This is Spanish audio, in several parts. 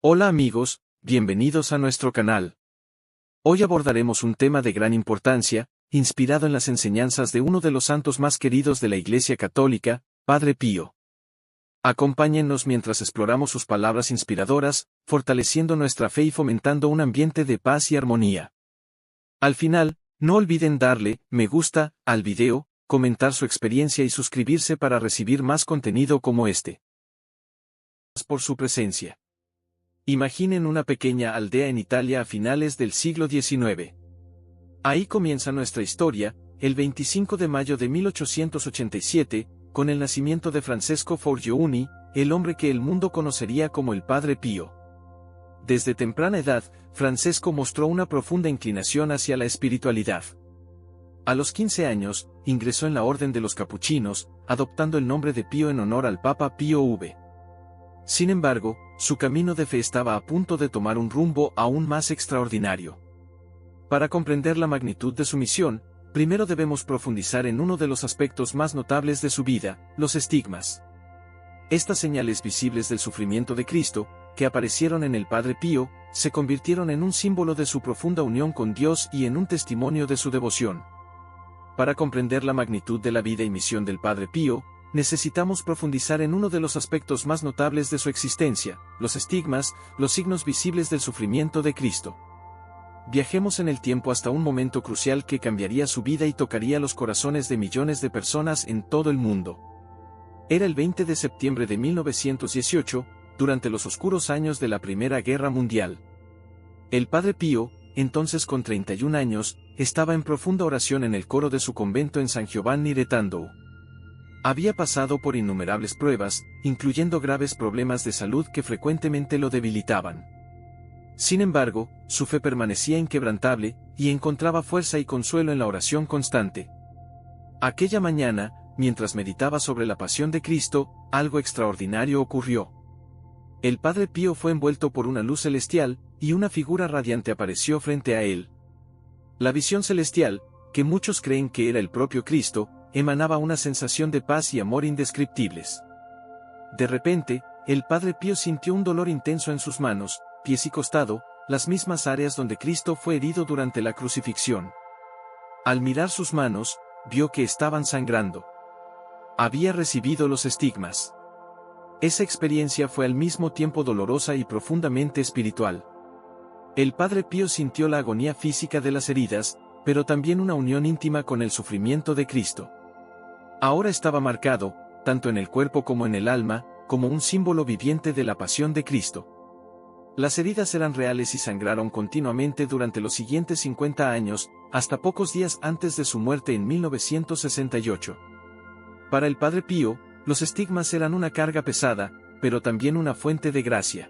Hola amigos, bienvenidos a nuestro canal. Hoy abordaremos un tema de gran importancia, inspirado en las enseñanzas de uno de los santos más queridos de la Iglesia Católica, Padre Pío. Acompáñennos mientras exploramos sus palabras inspiradoras, fortaleciendo nuestra fe y fomentando un ambiente de paz y armonía. Al final, no olviden darle me gusta al video, comentar su experiencia y suscribirse para recibir más contenido como este. Por su presencia. Imaginen una pequeña aldea en Italia a finales del siglo XIX. Ahí comienza nuestra historia, el 25 de mayo de 1887, con el nacimiento de Francesco Forgione, el hombre que el mundo conocería como el Padre Pío. Desde temprana edad, Francesco mostró una profunda inclinación hacia la espiritualidad. A los 15 años, ingresó en la Orden de los Capuchinos, adoptando el nombre de Pío en honor al Papa Pío V. Sin embargo, su camino de fe estaba a punto de tomar un rumbo aún más extraordinario. Para comprender la magnitud de su misión, primero debemos profundizar en uno de los aspectos más notables de su vida, los estigmas. Estas señales visibles del sufrimiento de Cristo, que aparecieron en el Padre Pío, se convirtieron en un símbolo de su profunda unión con Dios y en un testimonio de su devoción. Para comprender la magnitud de la vida y misión del Padre Pío, necesitamos profundizar en uno de los aspectos más notables de su existencia, los estigmas, los signos visibles del sufrimiento de Cristo. Viajemos en el tiempo hasta un momento crucial que cambiaría su vida y tocaría los corazones de millones de personas en todo el mundo. Era el 20 de septiembre de 1918, durante los oscuros años de la Primera Guerra Mundial. El Padre Pío, entonces con 31 años, estaba en profunda oración en el coro de su convento en San Giovanni de Tandou. Había pasado por innumerables pruebas, incluyendo graves problemas de salud que frecuentemente lo debilitaban. Sin embargo, su fe permanecía inquebrantable, y encontraba fuerza y consuelo en la oración constante. Aquella mañana, mientras meditaba sobre la pasión de Cristo, algo extraordinario ocurrió. El Padre Pío fue envuelto por una luz celestial, y una figura radiante apareció frente a él. La visión celestial, que muchos creen que era el propio Cristo, emanaba una sensación de paz y amor indescriptibles. De repente, el Padre Pío sintió un dolor intenso en sus manos, pies y costado, las mismas áreas donde Cristo fue herido durante la crucifixión. Al mirar sus manos, vio que estaban sangrando. Había recibido los estigmas. Esa experiencia fue al mismo tiempo dolorosa y profundamente espiritual. El Padre Pío sintió la agonía física de las heridas, pero también una unión íntima con el sufrimiento de Cristo. Ahora estaba marcado, tanto en el cuerpo como en el alma, como un símbolo viviente de la pasión de Cristo. Las heridas eran reales y sangraron continuamente durante los siguientes 50 años, hasta pocos días antes de su muerte en 1968. Para el Padre Pío, los estigmas eran una carga pesada, pero también una fuente de gracia.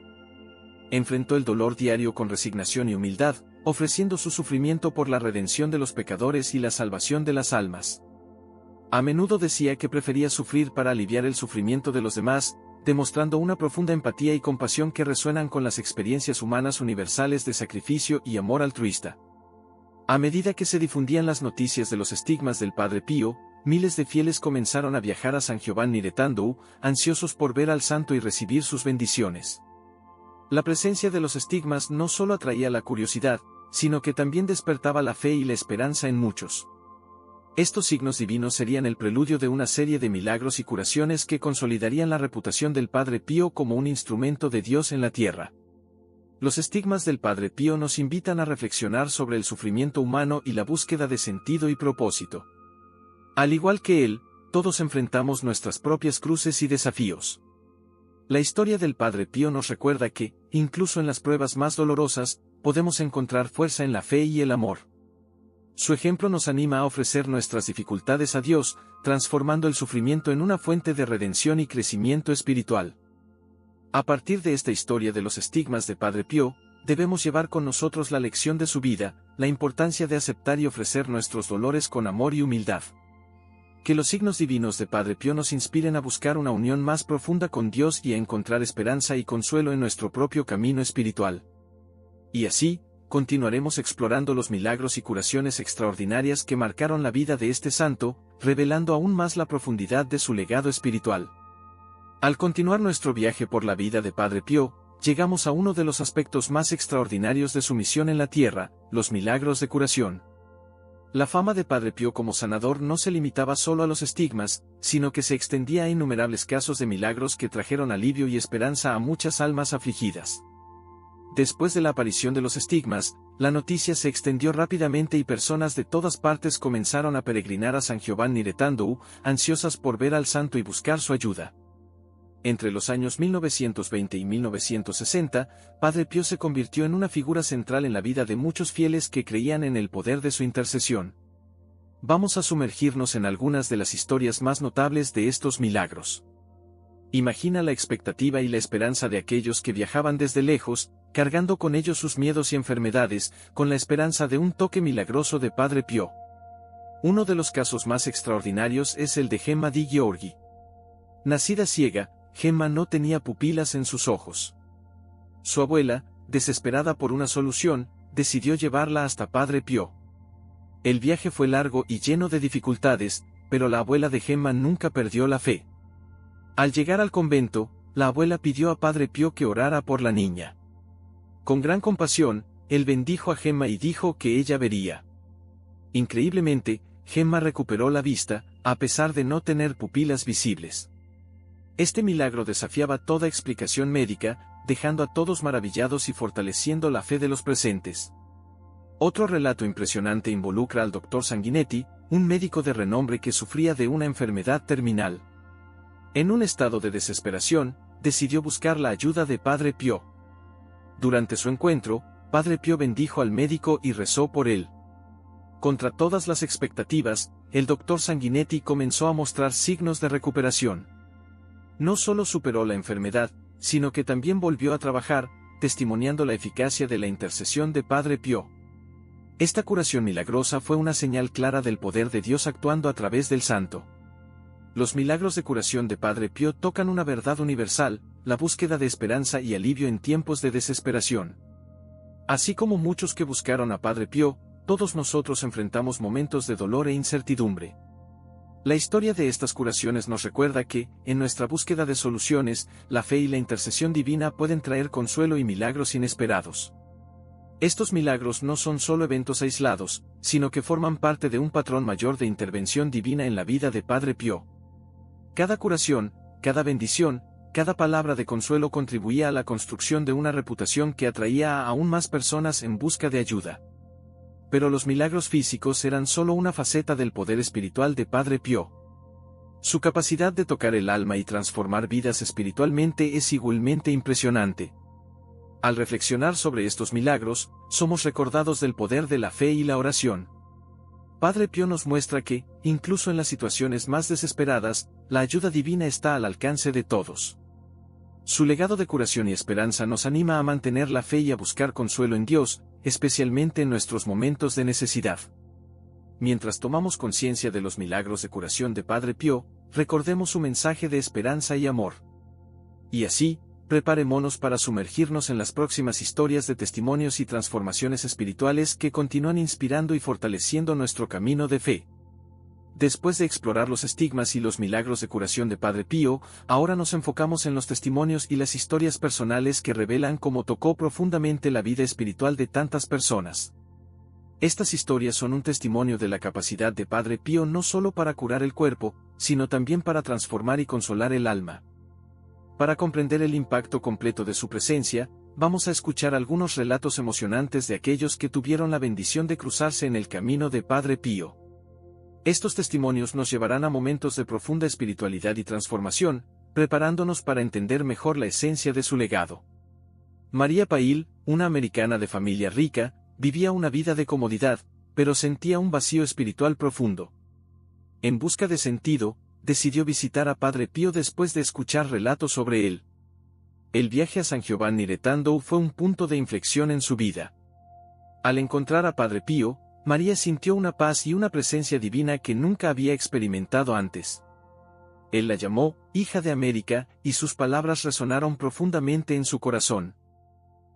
Enfrentó el dolor diario con resignación y humildad, ofreciendo su sufrimiento por la redención de los pecadores y la salvación de las almas. A menudo decía que prefería sufrir para aliviar el sufrimiento de los demás, demostrando una profunda empatía y compasión que resuenan con las experiencias humanas universales de sacrificio y amor altruista. A medida que se difundían las noticias de los estigmas del Padre Pío, miles de fieles comenzaron a viajar a San Giovanni de Tandou, ansiosos por ver al santo y recibir sus bendiciones. La presencia de los estigmas no solo atraía la curiosidad, sino que también despertaba la fe y la esperanza en muchos. Estos signos divinos serían el preludio de una serie de milagros y curaciones que consolidarían la reputación del Padre Pío como un instrumento de Dios en la tierra. Los estigmas del Padre Pío nos invitan a reflexionar sobre el sufrimiento humano y la búsqueda de sentido y propósito. Al igual que él, todos enfrentamos nuestras propias cruces y desafíos. La historia del Padre Pío nos recuerda que, incluso en las pruebas más dolorosas, podemos encontrar fuerza en la fe y el amor. Su ejemplo nos anima a ofrecer nuestras dificultades a Dios, transformando el sufrimiento en una fuente de redención y crecimiento espiritual. A partir de esta historia de los estigmas de Padre Pío, debemos llevar con nosotros la lección de su vida, la importancia de aceptar y ofrecer nuestros dolores con amor y humildad. Que los signos divinos de Padre Pío nos inspiren a buscar una unión más profunda con Dios y a encontrar esperanza y consuelo en nuestro propio camino espiritual. Y así, continuaremos explorando los milagros y curaciones extraordinarias que marcaron la vida de este santo, revelando aún más la profundidad de su legado espiritual. Al continuar nuestro viaje por la vida de Padre Pío, llegamos a uno de los aspectos más extraordinarios de su misión en la tierra, los milagros de curación. La fama de Padre Pío como sanador no se limitaba solo a los estigmas, sino que se extendía a innumerables casos de milagros que trajeron alivio y esperanza a muchas almas afligidas. Después de la aparición de los estigmas, la noticia se extendió rápidamente y personas de todas partes comenzaron a peregrinar a San Giovanni Retandou, ansiosas por ver al santo y buscar su ayuda. Entre los años 1920 y 1960, Padre Pío se convirtió en una figura central en la vida de muchos fieles que creían en el poder de su intercesión. Vamos a sumergirnos en algunas de las historias más notables de estos milagros. Imagina la expectativa y la esperanza de aquellos que viajaban desde lejos, cargando con ellos sus miedos y enfermedades, con la esperanza de un toque milagroso de Padre Pío. Uno de los casos más extraordinarios es el de Gemma Di Giorgi. Nacida ciega, Gemma no tenía pupilas en sus ojos. Su abuela, desesperada por una solución, decidió llevarla hasta Padre Pío. El viaje fue largo y lleno de dificultades, pero la abuela de Gemma nunca perdió la fe. Al llegar al convento, la abuela pidió a Padre Pío que orara por la niña. Con gran compasión, él bendijo a Gemma y dijo que ella vería. Increíblemente, Gemma recuperó la vista, a pesar de no tener pupilas visibles. Este milagro desafiaba toda explicación médica, dejando a todos maravillados y fortaleciendo la fe de los presentes. Otro relato impresionante involucra al Dr. Sanguinetti, un médico de renombre que sufría de una enfermedad terminal. En un estado de desesperación, decidió buscar la ayuda de Padre Pío. Durante su encuentro, Padre Pío bendijo al médico y rezó por él. Contra todas las expectativas, el Dr. Sanguinetti comenzó a mostrar signos de recuperación. No solo superó la enfermedad, sino que también volvió a trabajar, testimoniando la eficacia de la intercesión de Padre Pío. Esta curación milagrosa fue una señal clara del poder de Dios actuando a través del santo. Los milagros de curación de Padre Pío tocan una verdad universal, la búsqueda de esperanza y alivio en tiempos de desesperación. Así como muchos que buscaron a Padre Pío, todos nosotros enfrentamos momentos de dolor e incertidumbre. La historia de estas curaciones nos recuerda que, en nuestra búsqueda de soluciones, la fe y la intercesión divina pueden traer consuelo y milagros inesperados. Estos milagros no son solo eventos aislados, sino que forman parte de un patrón mayor de intervención divina en la vida de Padre Pío. Cada curación, cada bendición, cada palabra de consuelo contribuía a la construcción de una reputación que atraía a aún más personas en busca de ayuda. Pero los milagros físicos eran solo una faceta del poder espiritual de Padre Pío. Su capacidad de tocar el alma y transformar vidas espiritualmente es igualmente impresionante. Al reflexionar sobre estos milagros, somos recordados del poder de la fe y la oración. Padre Pío nos muestra que, incluso en las situaciones más desesperadas, la ayuda divina está al alcance de todos. Su legado de curación y esperanza nos anima a mantener la fe y a buscar consuelo en Dios, especialmente en nuestros momentos de necesidad. Mientras tomamos conciencia de los milagros de curación de Padre Pío, recordemos su mensaje de esperanza y amor. Y así, preparémonos para sumergirnos en las próximas historias de testimonios y transformaciones espirituales que continúan inspirando y fortaleciendo nuestro camino de fe. Después de explorar los estigmas y los milagros de curación de Padre Pío, ahora nos enfocamos en los testimonios y las historias personales que revelan cómo tocó profundamente la vida espiritual de tantas personas. Estas historias son un testimonio de la capacidad de Padre Pío no solo para curar el cuerpo, sino también para transformar y consolar el alma. Para comprender el impacto completo de su presencia, vamos a escuchar algunos relatos emocionantes de aquellos que tuvieron la bendición de cruzarse en el camino de Padre Pío. Estos testimonios nos llevarán a momentos de profunda espiritualidad y transformación, preparándonos para entender mejor la esencia de su legado. María Pail, una americana de familia rica, vivía una vida de comodidad, pero sentía un vacío espiritual profundo. En busca de sentido, decidió visitar a Padre Pío después de escuchar relatos sobre él. El viaje a San Giovanni Retandou fue un punto de inflexión en su vida. Al encontrar a Padre Pío, María sintió una paz y una presencia divina que nunca había experimentado antes. Él la llamó, hija de América, y sus palabras resonaron profundamente en su corazón.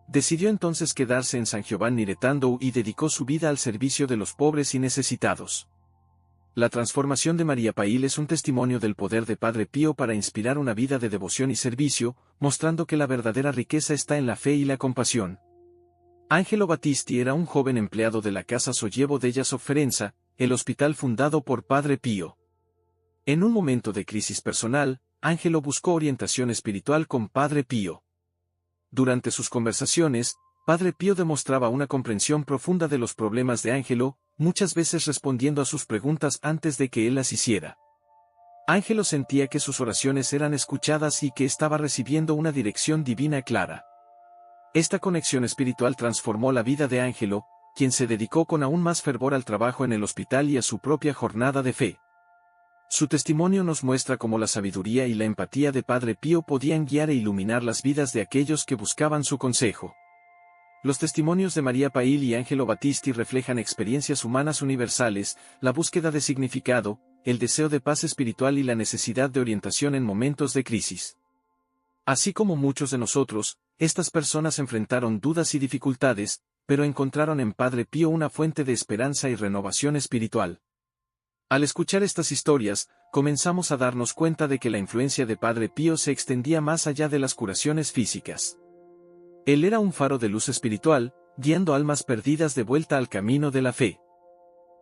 Decidió entonces quedarse en San Giovanni Retandou y dedicó su vida al servicio de los pobres y necesitados. La transformación de María Pail es un testimonio del poder de Padre Pío para inspirar una vida de devoción y servicio, mostrando que la verdadera riqueza está en la fe y la compasión. Angelo Battisti era un joven empleado de la Casa Sollievo della Sofferenza, el hospital fundado por Padre Pío. En un momento de crisis personal, Angelo buscó orientación espiritual con Padre Pío. Durante sus conversaciones, Padre Pío demostraba una comprensión profunda de los problemas de Angelo, muchas veces respondiendo a sus preguntas antes de que él las hiciera. Angelo sentía que sus oraciones eran escuchadas y que estaba recibiendo una dirección divina clara. Esta conexión espiritual transformó la vida de Angelo, quien se dedicó con aún más fervor al trabajo en el hospital y a su propia jornada de fe. Su testimonio nos muestra cómo la sabiduría y la empatía de Padre Pío podían guiar e iluminar las vidas de aquellos que buscaban su consejo. Los testimonios de María Pail y Angelo Battisti reflejan experiencias humanas universales, la búsqueda de significado, el deseo de paz espiritual y la necesidad de orientación en momentos de crisis. Así como muchos de nosotros, estas personas enfrentaron dudas y dificultades, pero encontraron en Padre Pío una fuente de esperanza y renovación espiritual. Al escuchar estas historias, comenzamos a darnos cuenta de que la influencia de Padre Pío se extendía más allá de las curaciones físicas. Él era un faro de luz espiritual, guiando almas perdidas de vuelta al camino de la fe.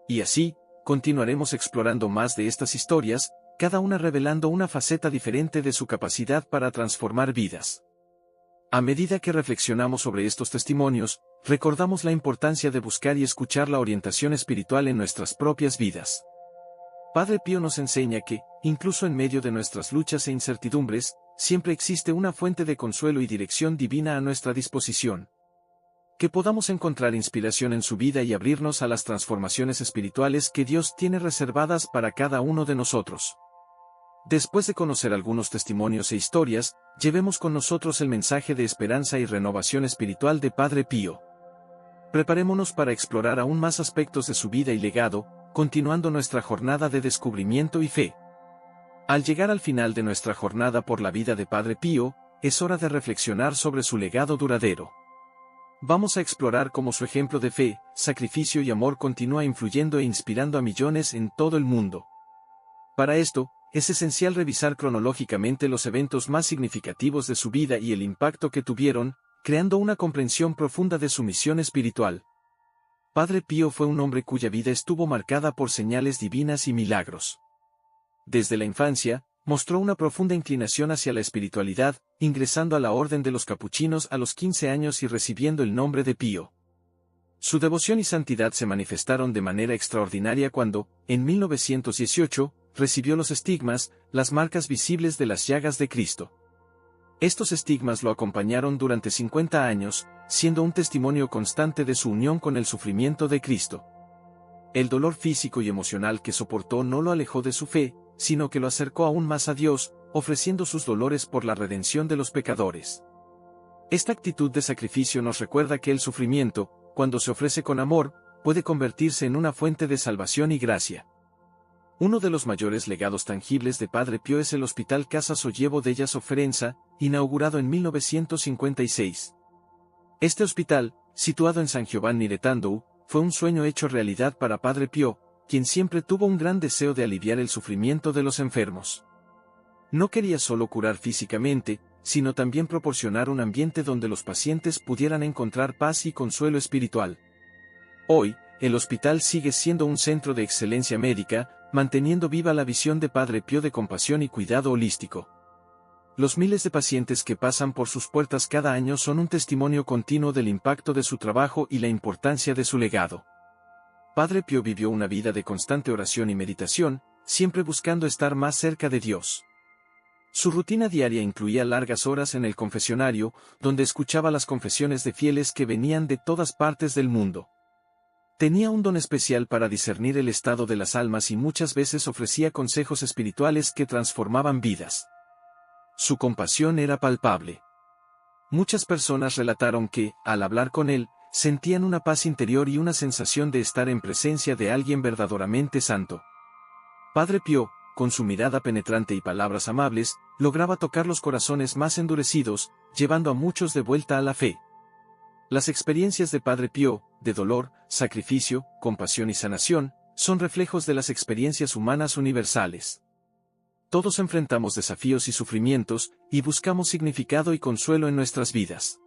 Y así, continuaremos explorando más de estas historias, cada una revelando una faceta diferente de su capacidad para transformar vidas. A medida que reflexionamos sobre estos testimonios, recordamos la importancia de buscar y escuchar la orientación espiritual en nuestras propias vidas. Padre Pío nos enseña que, incluso en medio de nuestras luchas e incertidumbres, siempre existe una fuente de consuelo y dirección divina a nuestra disposición. Que podamos encontrar inspiración en su vida y abrirnos a las transformaciones espirituales que Dios tiene reservadas para cada uno de nosotros. Después de conocer algunos testimonios e historias, llevemos con nosotros el mensaje de esperanza y renovación espiritual de Padre Pío. Preparémonos para explorar aún más aspectos de su vida y legado, continuando nuestra jornada de descubrimiento y fe. Al llegar al final de nuestra jornada por la vida de Padre Pío, es hora de reflexionar sobre su legado duradero. Vamos a explorar cómo su ejemplo de fe, sacrificio y amor continúa influyendo e inspirando a millones en todo el mundo. Para esto, es esencial revisar cronológicamente los eventos más significativos de su vida y el impacto que tuvieron, creando una comprensión profunda de su misión espiritual. Padre Pío fue un hombre cuya vida estuvo marcada por señales divinas y milagros. Desde la infancia, mostró una profunda inclinación hacia la espiritualidad, ingresando a la Orden de los Capuchinos a los 15 años y recibiendo el nombre de Pío. Su devoción y santidad se manifestaron de manera extraordinaria cuando, en 1918, recibió los estigmas, las marcas visibles de las llagas de Cristo. Estos estigmas lo acompañaron durante 50 años, siendo un testimonio constante de su unión con el sufrimiento de Cristo. El dolor físico y emocional que soportó no lo alejó de su fe, sino que lo acercó aún más a Dios, ofreciendo sus dolores por la redención de los pecadores. Esta actitud de sacrificio nos recuerda que el sufrimiento, cuando se ofrece con amor, puede convertirse en una fuente de salvación y gracia. Uno de los mayores legados tangibles de Padre Pío es el Hospital Casa Sollievo della Sofferenza, inaugurado en 1956. Este hospital, situado en San Giovanni de Tandou, fue un sueño hecho realidad para Padre Pío, quien siempre tuvo un gran deseo de aliviar el sufrimiento de los enfermos. No quería solo curar físicamente, sino también proporcionar un ambiente donde los pacientes pudieran encontrar paz y consuelo espiritual. Hoy, el hospital sigue siendo un centro de excelencia médica, manteniendo viva la visión de Padre Pío de compasión y cuidado holístico. Los miles de pacientes que pasan por sus puertas cada año son un testimonio continuo del impacto de su trabajo y la importancia de su legado. Padre Pío vivió una vida de constante oración y meditación, siempre buscando estar más cerca de Dios. Su rutina diaria incluía largas horas en el confesionario, donde escuchaba las confesiones de fieles que venían de todas partes del mundo. Tenía un don especial para discernir el estado de las almas y muchas veces ofrecía consejos espirituales que transformaban vidas. Su compasión era palpable. Muchas personas relataron que, al hablar con él, sentían una paz interior y una sensación de estar en presencia de alguien verdaderamente santo. Padre Pío, con su mirada penetrante y palabras amables, lograba tocar los corazones más endurecidos, llevando a muchos de vuelta a la fe. Las experiencias de Padre Pío, de dolor, sacrificio, compasión y sanación, son reflejos de las experiencias humanas universales. Todos enfrentamos desafíos y sufrimientos, y buscamos significado y consuelo en nuestras vidas.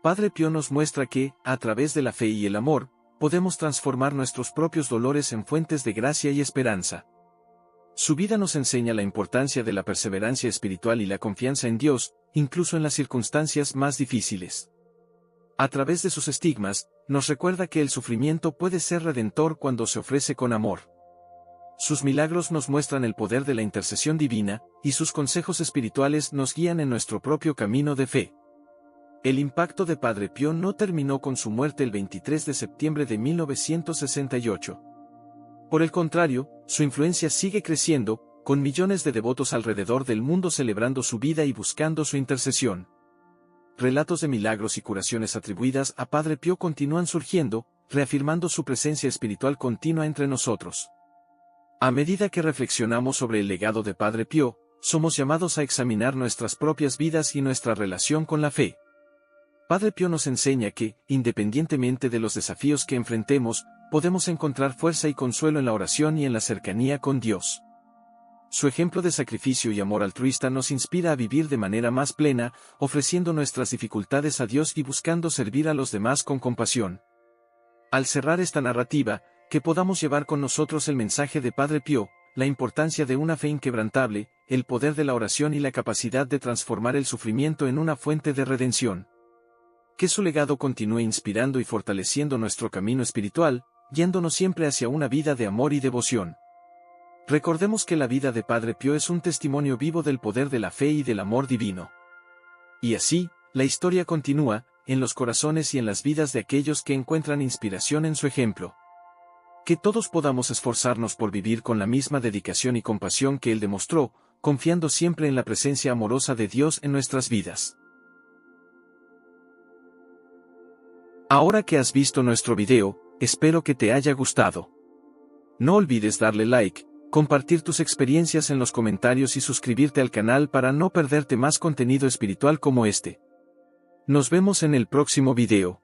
Padre Pío nos muestra que, a través de la fe y el amor, podemos transformar nuestros propios dolores en fuentes de gracia y esperanza. Su vida nos enseña la importancia de la perseverancia espiritual y la confianza en Dios, incluso en las circunstancias más difíciles. A través de sus estigmas, nos recuerda que el sufrimiento puede ser redentor cuando se ofrece con amor. Sus milagros nos muestran el poder de la intercesión divina, y sus consejos espirituales nos guían en nuestro propio camino de fe. El impacto de Padre Pío no terminó con su muerte el 23 de septiembre de 1968. Por el contrario, su influencia sigue creciendo, con millones de devotos alrededor del mundo celebrando su vida y buscando su intercesión. Relatos de milagros y curaciones atribuidas a Padre Pío continúan surgiendo, reafirmando su presencia espiritual continua entre nosotros. A medida que reflexionamos sobre el legado de Padre Pío, somos llamados a examinar nuestras propias vidas y nuestra relación con la fe. Padre Pío nos enseña que, independientemente de los desafíos que enfrentemos, podemos encontrar fuerza y consuelo en la oración y en la cercanía con Dios. Su ejemplo de sacrificio y amor altruista nos inspira a vivir de manera más plena, ofreciendo nuestras dificultades a Dios y buscando servir a los demás con compasión. Al cerrar esta narrativa, que podamos llevar con nosotros el mensaje de Padre Pío, la importancia de una fe inquebrantable, el poder de la oración y la capacidad de transformar el sufrimiento en una fuente de redención. Que su legado continúe inspirando y fortaleciendo nuestro camino espiritual, guiándonos siempre hacia una vida de amor y devoción. Recordemos que la vida de Padre Pío es un testimonio vivo del poder de la fe y del amor divino. Y así, la historia continúa, en los corazones y en las vidas de aquellos que encuentran inspiración en su ejemplo. Que todos podamos esforzarnos por vivir con la misma dedicación y compasión que él demostró, confiando siempre en la presencia amorosa de Dios en nuestras vidas. Ahora que has visto nuestro video, espero que te haya gustado. No olvides darle like, compartir tus experiencias en los comentarios y suscribirte al canal para no perderte más contenido espiritual como este. Nos vemos en el próximo video.